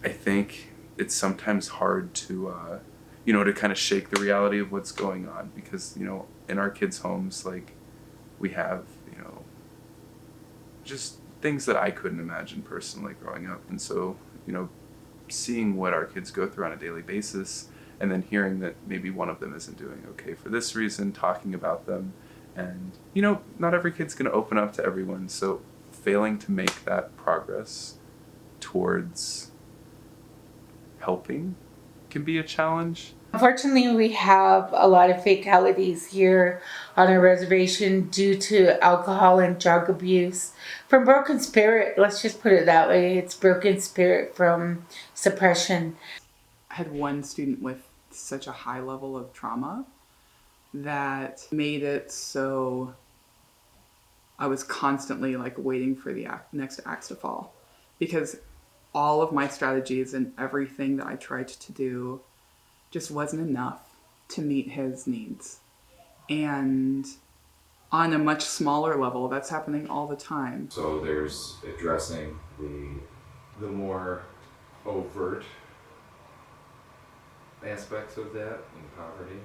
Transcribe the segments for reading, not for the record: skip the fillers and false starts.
I think it's sometimes hard to, to kind of shake the reality of what's going on because, in our kids' homes, like, we have, just things that I couldn't imagine personally growing up. And so, seeing what our kids go through on a daily basis and then hearing that maybe one of them isn't doing okay for this reason, talking about them, and, not every kid's going to open up to everyone. So, failing to make that progress towards helping can be a challenge. Unfortunately, we have a lot of fatalities here on our reservation due to alcohol and drug abuse. From broken spirit, let's just put it that way. It's broken spirit from suppression. I had one student with such a high level of trauma that made it so I was constantly like waiting for the next axe to fall, because all of my strategies and everything that I tried to do just wasn't enough to meet his needs. And on a much smaller level, that's happening all the time. So there's addressing the more overt aspects of that in poverty,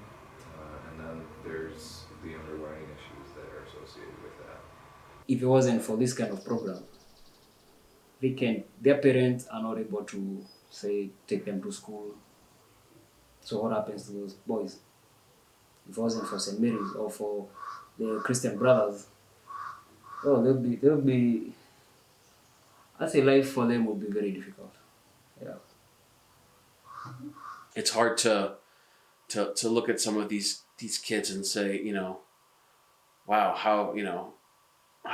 and then there's the underlying issues that are associated with that. If it wasn't for this kind of program, their parents are not able to, say, take them to school. So what happens to those boys? If it wasn't for St. Mary's or for the Christian Brothers, they'll be, I say life for them would be very difficult. Yeah. It's hard to look at some of these kids and say, wow, how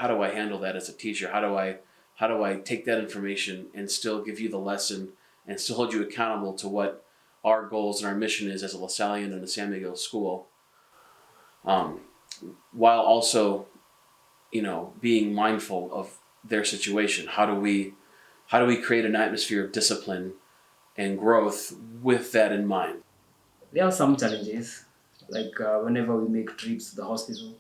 do I handle that as a teacher? How do I take that information and still give you the lesson and still hold you accountable to what our goals and our mission is as a LaSallian and a San Miguel school, while also, being mindful of their situation. How do we create an atmosphere of discipline and growth with that in mind? There are some challenges, like whenever we make trips to the hospital,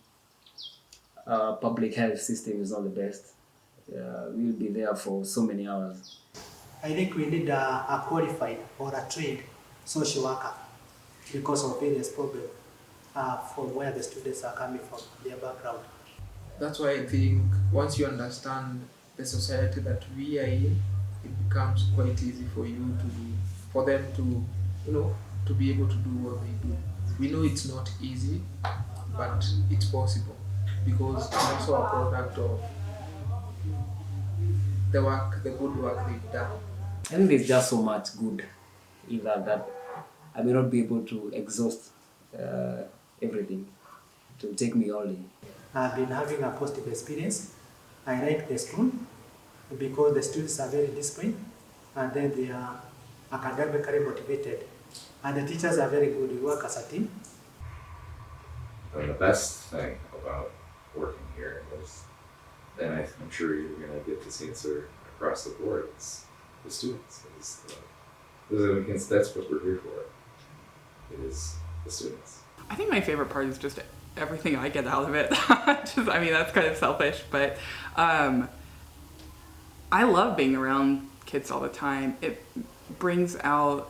public health system is not the best. We'll be there for so many hours. I think we need a qualified or a trained social worker because of various problems from where the students are coming from, their background. That's why I think once you understand the society that we are in, it becomes quite easy for them to be able to do what they do. We know it's not easy, but it's possible because it's also a product of the good work they've done. I think there's just so much good in that I may not be able to exhaust everything. It will take me all day. I've been having a positive experience. I like the school because the students are very disciplined and then they are academically motivated. And the teachers are very good. We work as a team. And the best thing about working here is, and I'm sure you're going to get this answer across the board, it's the students. That's what we're here for. It is the students. I think my favorite part is just everything I get out of it. That's kind of selfish, but I love being around kids all the time. It brings out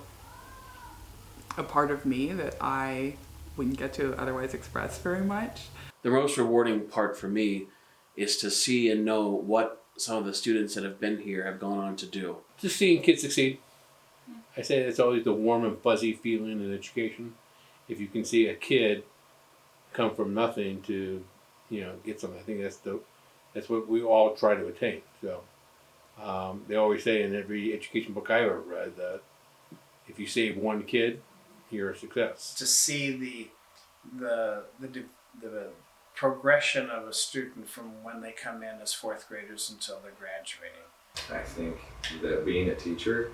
a part of me that I wouldn't get to otherwise express very much. The most rewarding part for me is to see and know what some of the students that have been here have gone on to do. Just seeing kids succeed. I say it's always the warm and fuzzy feeling in education. If you can see a kid come from nothing to, get something, I think that's what we all try to attain. So they always say in every education book I ever read that if you save one kid, you're a success. To see the progression of a student from when they come in as fourth graders until they're graduating. I think that being a teacher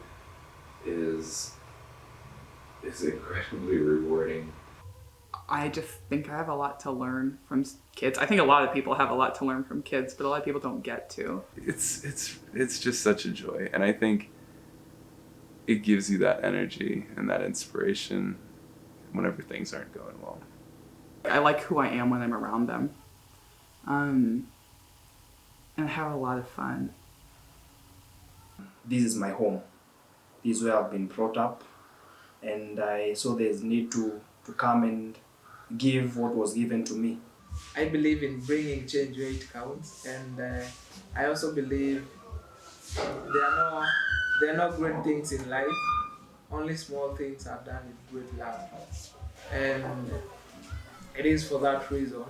is incredibly rewarding. I just think I have a lot to learn from kids. I think a lot of people have a lot to learn from kids, but a lot of people don't get to. It's just such a joy, and I think it gives you that energy and that inspiration whenever things aren't going well. I like who I am when I'm around them. And I have a lot of fun. This is my home. is where I've been brought up, and I saw there's need to come and give what was given to me. I believe in bringing change where it counts, and I also believe there are no great things in life. Only small things are done with great love, and it is for that reason,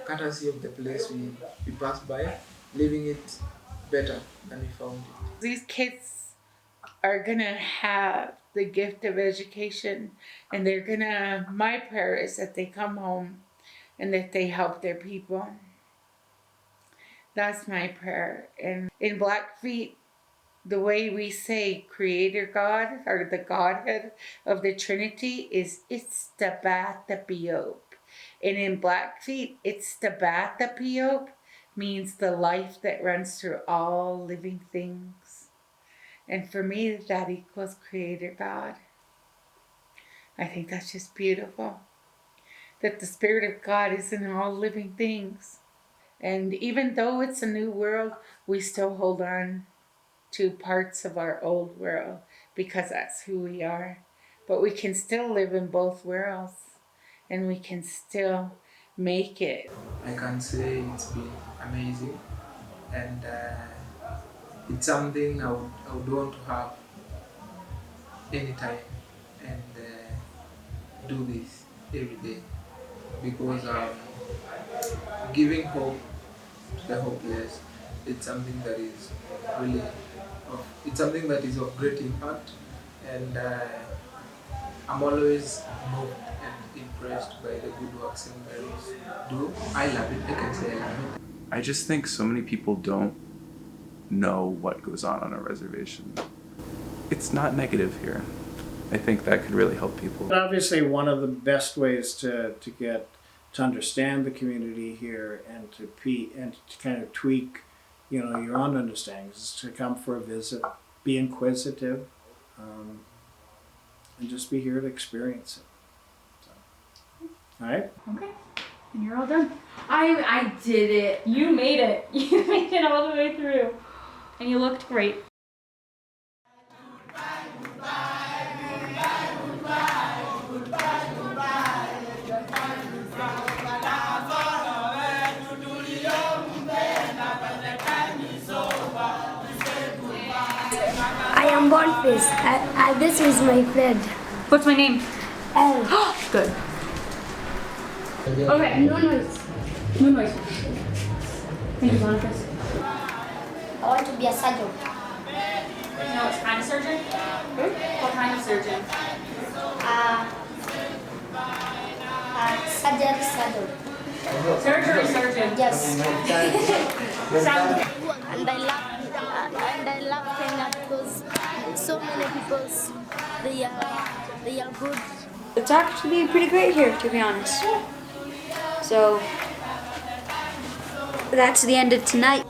courtesy of the place we passed by, leaving it better than we found it. These kids are gonna have the gift of education, and they're gonna, my prayer is that they come home and that they help their people. That's my prayer. And in Blackfeet, the way we say Creator God, or the Godhead of the Trinity, is Istabathapiop. And in Blackfeet, Istabathapiop means the life that runs through all living things. And for me, that equals Creator God. I think that's just beautiful. That the Spirit of God is in all living things. And even though it's a new world, we still hold on to parts of our old world because that's who we are. But we can still live in both worlds, and we can still make it. I can say it's been amazing, and it's something I would want to have anytime and do this every day, because giving hope to the hopeless, it's something that is really of great impact, and I'm always moved and impressed by the good work St. Mary's do. I love it. I can say I love it. I just think so many people don't know what goes on a reservation. It's not negative here. I think that could really help people. Obviously, one of the best ways to get to understand the community here and to kind of tweak, your own understandings is to come for a visit, be inquisitive, and just be here to experience it. So, all right. Okay, and you're all done. I did it. You made it. You made it all the way through, and you looked great. I am Boniface. This is my friend. What's my name? Elle. Good. Okay. No noise. No noise. Thank you, Boniface. I want to be a surgeon. You know what kind of surgeon? What kind of surgeon? Surgery surgeon. Surgery surgeon. Yes. Sounds And I love Kenya because so many people, they are good. It's actually pretty great here, to be honest. So that's the end of tonight.